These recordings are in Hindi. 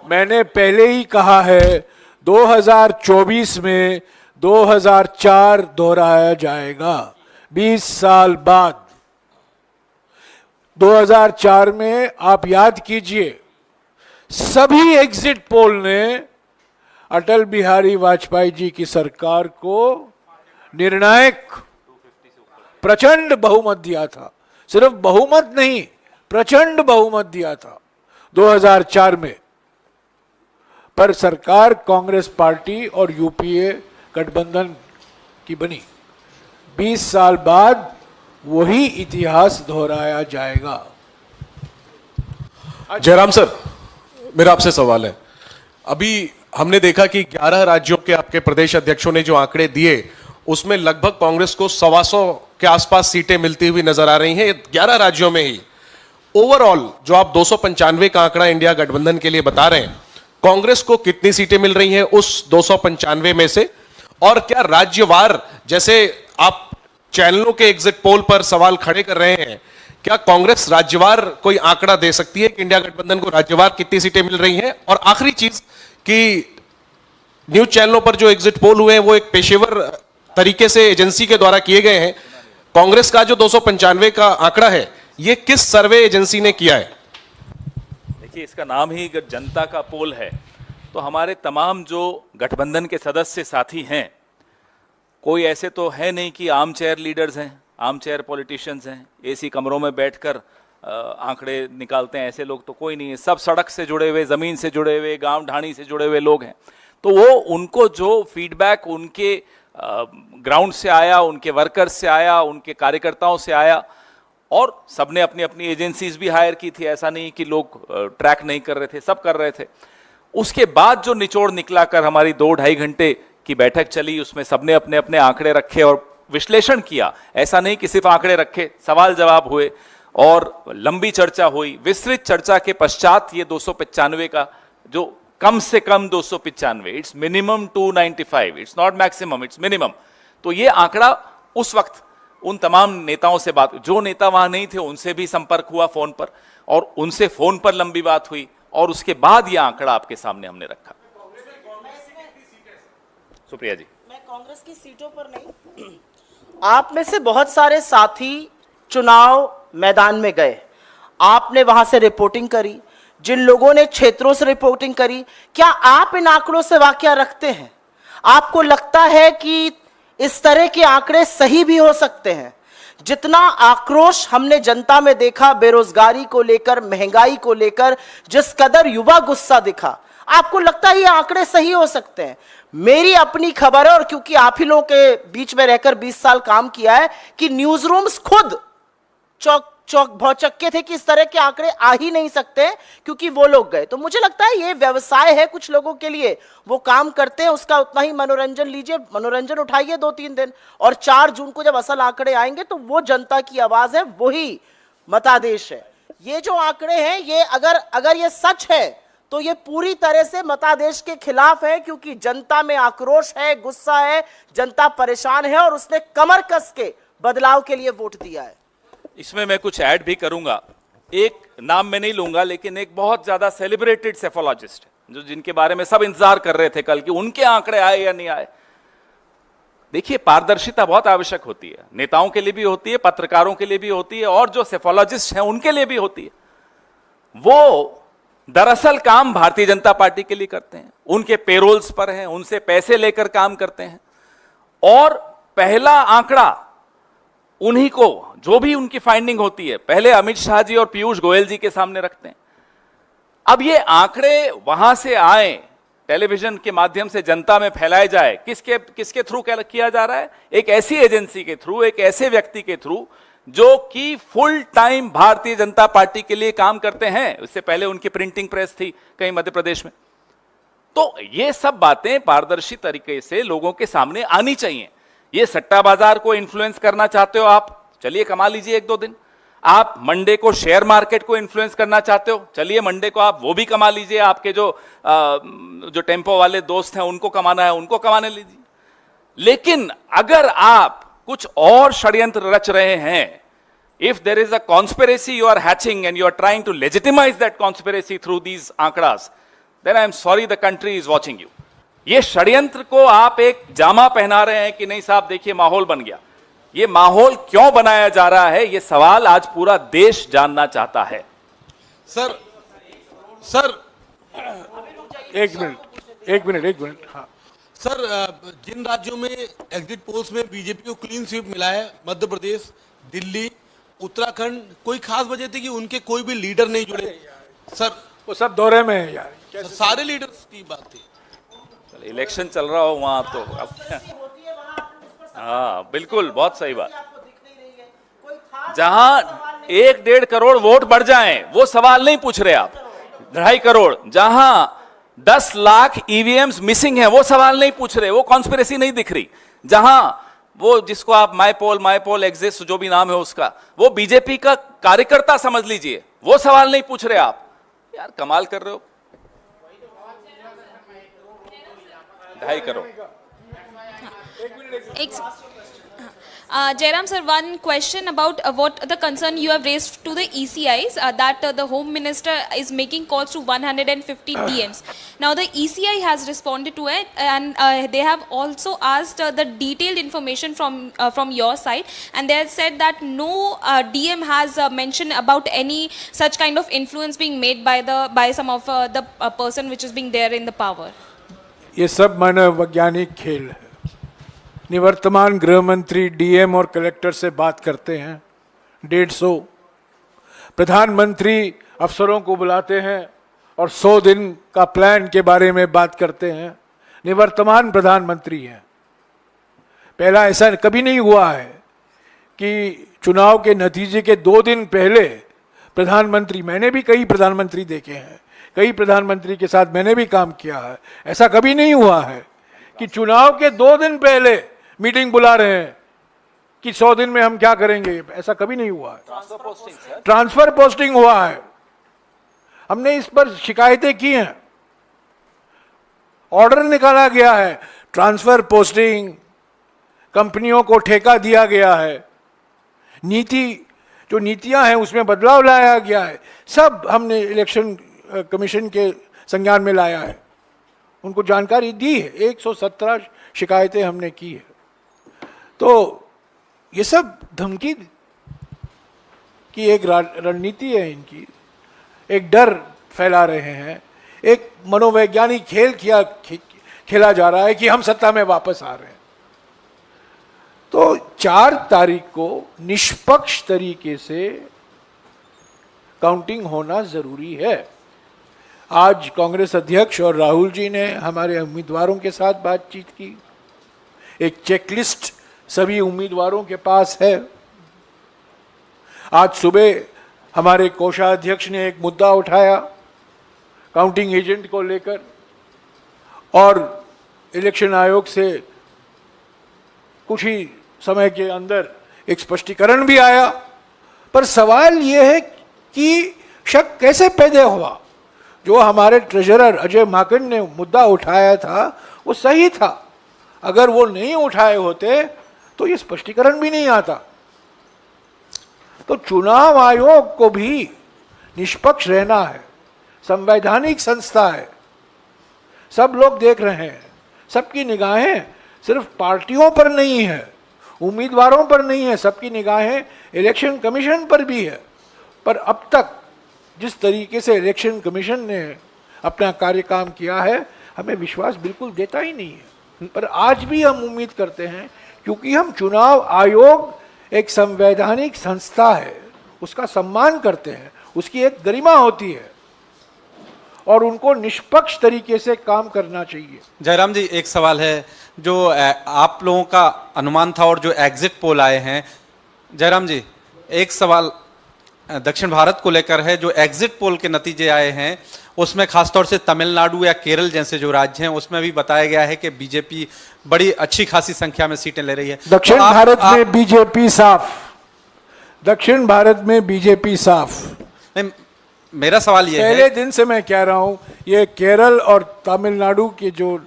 मैंने पहले ही कहा है 2024 में 2004 दोहराया जाएगा। 20 साल बाद 2004 में आप याद कीजिए, सभी एग्जिट पोल ने अटल बिहारी वाजपेयी जी की सरकार को निर्णायक प्रचंड बहुमत दिया था। सिर्फ बहुमत नहीं, प्रचंड बहुमत दिया था 2004 में। पर सरकार कांग्रेस पार्टी और यूपीए गठबंधन की बनी। 20 साल बाद वही इतिहास दोहराया जाएगा। जयराम सर, मेरा आपसे सवाल है। अभी हमने देखा कि 11 राज्यों के आपके प्रदेश अध्यक्षों ने जो आंकड़े दिए, उसमें लगभग कांग्रेस को 125 के आसपास सीटें मिलती हुई नजर आ रही हैं 11 राज्यों में ही। ओवरऑल जो आप 295 का आंकड़ा इंडिया गठबंधन के लिए बता रहे हैं, कांग्रेस को कितनी सीटें मिल रही हैं उस 295 में से? और क्या राज्यवार, जैसे आप चैनलों के एग्जिट पोल पर सवाल खड़े कर रहे हैं, क्या कांग्रेस राज्यवार कोई आंकड़ा दे सकती है कि इंडिया गठबंधन को राज्यवार कितनी सीटें मिल रही हैं? और आखिरी चीज कि न्यूज चैनलों पर जो एग्जिट पोल हुए हैं वो एक पेशेवर तरीके से एजेंसी के द्वारा किए गए हैं। कांग्रेस का जो 295 का आंकड़ा है, ये किस सर्वे एजेंसी ने किया है? देखिए, इसका नाम ही जनता का पोल है, तो हमारे तमाम जो गठबंधन के सदस्य साथी हैं, कोई ऐसे तो है नहीं कि आर्म चेयर लीडर्स हैं, आर्म चेयर पॉलिटिशियंस हैं, एसी कमरों में बैठकर आंकड़े निकालते हैं, ऐसे लोग तो कोई नहीं है। सब सड़क से जुड़े हुए, ज़मीन से जुड़े हुए, गांव ढाणी से जुड़े हुए लोग हैं। तो वो उनको जो फीडबैक उनके ग्राउंड से आया, उनके वर्कर्स से आया, उनके कार्यकर्ताओं से आया, और सबने अपनी अपनी एजेंसीज भी हायर की थी। ऐसा नहीं कि लोग ट्रैक नहीं कर रहे थे, सब कर रहे थे। उसके बाद जो निचोड़ निकला कर हमारी 2-2.5 घंटे की बैठक चली, उसमें सबने अपने अपने आंकड़े रखे और विश्लेषण किया। ऐसा नहीं कि सिर्फ आंकड़े रखे, सवाल जवाब हुए और लंबी चर्चा हुई। विस्तृत चर्चा के पश्चात ये 295 का, जो कम से कम 295, it's minimum 295, it's not maximum, it's minimum. तो ये आंकड़ा उस वक्त उन तमाम नेताओं से बात, जो नेता वहां नहीं थे उनसे भी संपर्क हुआ फोन पर, और उनसे फोन पर लंबी बात हुई, और उसके बाद यह आंकड़ा आपके सामने हमने रखा। सुप्रिया जी, मैं कांग्रेस की सीटों पर नहीं, आप में से बहुत सारे साथी चुनाव मैदान में गए, आपने वहां से रिपोर्टिंग करी, जिन लोगों ने क्षेत्रों से रिपोर्टिंग करी, क्या आप इन आंकड़ों से वाकया रखते हैं? आपको लगता है कि इस तरह के आंकड़े सही भी हो सकते हैं? जितना आक्रोश हमने जनता में देखा बेरोजगारी को लेकर, महंगाई को लेकर, जिस कदर युवा गुस्सा दिखा, आपको लगता है ये आंकड़े सही हो सकते हैं? मेरी अपनी खबर है, और क्योंकि आप ही लोगों के बीच में रहकर 20 साल काम किया है, कि न्यूज रूम्स खुद चौक भौचक्के थे कि इस तरह के आंकड़े आ ही नहीं सकते, क्योंकि वो लोग गए। तो मुझे लगता है ये व्यवसाय है कुछ लोगों के लिए, वो काम करते हैं, उसका उतना ही मनोरंजन लीजिए, मनोरंजन उठाइए 2-3 दिन, और 4 जून को जब असल आंकड़े आएंगे तो वो जनता की आवाज है, वही मतादेश है। ये जो आंकड़े हैं, ये अगर ये सच है तो ये पूरी तरह से मतादेश के खिलाफ है, क्योंकि जनता में आक्रोश है, गुस्सा है, जनता परेशान है, और उसने कमर कस के बदलाव के लिए वोट दिया है। इसमें मैं कुछ ऐड भी करूंगा। एक नाम मैं नहीं लूंगा, लेकिन एक बहुत ज्यादा सेलिब्रेटेड सेफोलॉजिस्ट, जो जिनके बारे में सब इंतजार कर रहे थे कल कि उनके आंकड़े आए या नहीं आए। देखिए, पारदर्शिता बहुत आवश्यक होती है, नेताओं के लिए भी होती है, पत्रकारों के लिए भी होती है, और जो सेफोलॉजिस्ट हैं उनके लिए भी होती है। वो दरअसल काम भारतीय जनता पार्टी के लिए करते हैं, उनके पेरोल्स पर हैं, उनसे पैसे लेकर काम करते हैं, और पहला आंकड़ा उन्हीं को, जो भी उनकी फाइंडिंग होती है, पहले अमित शाह जी और पीयूष गोयल जी के सामने रखते हैं। अब ये आंकड़े वहां से आए, टेलीविजन के माध्यम से जनता में फैलाए जाए, किसके थ्रू किया जा रहा है? एक ऐसी एजेंसी के थ्रू, एक ऐसे व्यक्ति के थ्रू जो कि full time Bharatiya Janata party के लिए काम करते हैं। उससे पहले उनकी प्रिंटिंग प्रेस थी कहीं मध्य प्रदेश में। तो ये सब बातें पारदर्शी तरीके से लोगों के सामने आनी चाहिए। ये सट्टा बाजार को इन्फ्लुएंस करना चाहते हो आप, चलिए कमा लीजिए 1-2 दिन। आप मंडे को शेयर मार्केट को इन्फ्लुएंस करना चाहते हो, चलिए मंडे को आप वो भी कमा लीजिए। आपके जो टेम्पो वाले दोस्त हैं उनको कमाना है, उनको कमाने लीजिए। लेकिन अगर आप कुछ और षड्यंत्र रच रहे हैं, if there is a conspiracy you are hatching and you are trying to legitimise that conspiracy through these आंकड़ास, then I am sorry the country is watching you. ये षड्यंत्र को आप एक जामा पहना रहे हैं कि नहीं साहब देखिए माहौल बन गया। ये माहौल क्यों बनाया जा रहा है, ये सवाल आज पूरा देश जानना चाहता है। सर एक मिनट हाँ। सर, जिन राज्यों में एग्जिट पोल्स में बीजेपी को क्लीन स्वीप मिला है, मध्य प्रदेश, दिल्ली, उत्तराखंड, कोई खास वजह थी कि उनके कोई भी लीडर नहीं जुड़े? सर वो सब दौरे में है यार, सारे लीडर्स की बात थी। इलेक्शन चल रहा हो वहां तो हाँ बिल्कुल, बहुत सही बात। जहां 1-1.5 करोड़ वोट बढ़ जाएं, वो सवाल नहीं पूछ रहे आप। 2.5 करोड़, जहां 10 लाख ईवीएम्स मिसिंग है, वो सवाल नहीं पूछ रहे, वो कॉन्स्पिरेसी नहीं दिख रही। जहां वो जिसको आप माई पोल एग्जिस्ट जो भी नाम है उसका, वो बीजेपी का कार्यकर्ता समझ लीजिए, वो सवाल नहीं पूछ रहे आप। यार कमाल कर रहे हो। 2.5 crore. Jairam sir, one question about what the concern you have raised to the ECIs, that the Home Minister is making calls to 150 DMs. Now the ECI has responded to it, and they have also asked the detailed information from your side, and they have said that no DM has mentioned about any such kind of influence being made by some of the person which is being there in the power. ये सब मानव वैज्ञानिक खेल है। निवर्तमान गृह मंत्री डीएम और कलेक्टर से बात करते हैं 150, प्रधानमंत्री अफसरों को बुलाते हैं और 100 दिन का प्लान के बारे में बात करते हैं। निवर्तमान प्रधानमंत्री हैं। पहला ऐसा कभी नहीं हुआ है कि चुनाव के नतीजे के 2 दिन पहले प्रधानमंत्री, मैंने भी कई प्रधानमंत्री देखे हैं, कई प्रधानमंत्री के साथ मैंने भी काम किया है, ऐसा कभी नहीं हुआ है कि चुनाव के 2 दिन पहले मीटिंग बुला रहे हैं कि 100 दिन में हम क्या करेंगे। ऐसा कभी नहीं हुआ है। ट्रांसफर पोस्टिंग हुआ है। हमने इस पर शिकायतें की हैं, ऑर्डर निकाला गया है। ट्रांसफर पोस्टिंग, कंपनियों को ठेका दिया गया है, नीति जो नीतियां हैं उसमें बदलाव लाया गया है। सब हमने इलेक्शन कमीशन के संज्ञान में लाया है, उनको जानकारी दी है। 117 शिकायतें हमने की है। तो ये सब धमकी की एक रणनीति है इनकी, एक डर फैला रहे हैं, एक मनोवैज्ञानिक खेल खेला जा रहा है कि हम सत्ता में वापस आ रहे हैं। तो 4 तारीख को निष्पक्ष तरीके से काउंटिंग होना जरूरी है। आज कांग्रेस अध्यक्ष और राहुल जी ने हमारे उम्मीदवारों के साथ बातचीत की। एक चेकलिस्ट सभी उम्मीदवारों के पास है। आज सुबह हमारे कोषाध्यक्ष ने एक मुद्दा उठाया काउंटिंग एजेंट को लेकर, और इलेक्शन आयोग से कुछ ही समय के अंदर एक स्पष्टीकरण भी आया। पर सवाल यह है कि शक कैसे पैदा हुआ। जो हमारे ट्रेजरर अजय माकन ने मुद्दा उठाया था वो सही था, अगर वो नहीं उठाए होते तो ये स्पष्टीकरण भी नहीं आता। तो चुनाव आयोग को भी निष्पक्ष रहना है, संवैधानिक संस्था है, सब लोग देख रहे हैं, सबकी निगाहें सिर्फ पार्टियों पर नहीं है, उम्मीदवारों पर नहीं है, सबकी निगाहें इलेक्शन कमीशन पर भी है। पर अब तक जिस तरीके से इलेक्शन कमीशन ने अपना कार्य काम किया है, हमें विश्वास बिल्कुल देता ही नहीं है। पर आज भी हम उम्मीद करते हैं, क्योंकि हम चुनाव आयोग एक संवैधानिक संस्था है, उसका सम्मान करते हैं, उसकी एक गरिमा होती है और उनको निष्पक्ष तरीके से काम करना चाहिए। जयराम जी, एक सवाल है जो आप लोगों का अनुमान था और जो एग्जिट पोल आए हैं। जयराम जी, एक सवाल दक्षिण भारत को लेकर है। जो एग्जिट पोल के नतीजे आए हैं उसमें खासतौर से तमिलनाडु या केरल जैसे जो राज्य हैं उसमें भी बताया गया है कि बीजेपी बड़ी अच्छी खासी संख्या में सीटें ले रही है। दक्षिण भारत में बीजेपी साफ, दक्षिण भारत में बीजेपी साफ। नहीं, मेरा सवाल ये है, पहले दिन से मैं कह रहा हूं, ये केरल और तमिलनाडु के जो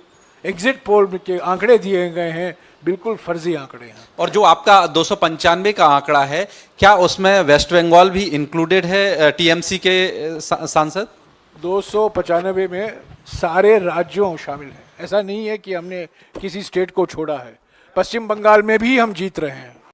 एग्जिट पोल के आंकड़े दिए गए हैं बिल्कुल फर्जी आंकड़े हैं। और जो आपका 295 का आंकड़ा है, क्या उसमें वेस्ट बंगाल भी इंक्लूडेड है टीएमसी के सांसद? 295 में सारे राज्यों शामिल हैं। ऐसा नहीं है कि हमने किसी स्टेट को छोड़ा है। पश्चिम बंगाल में भी हम जीत रहे हैं।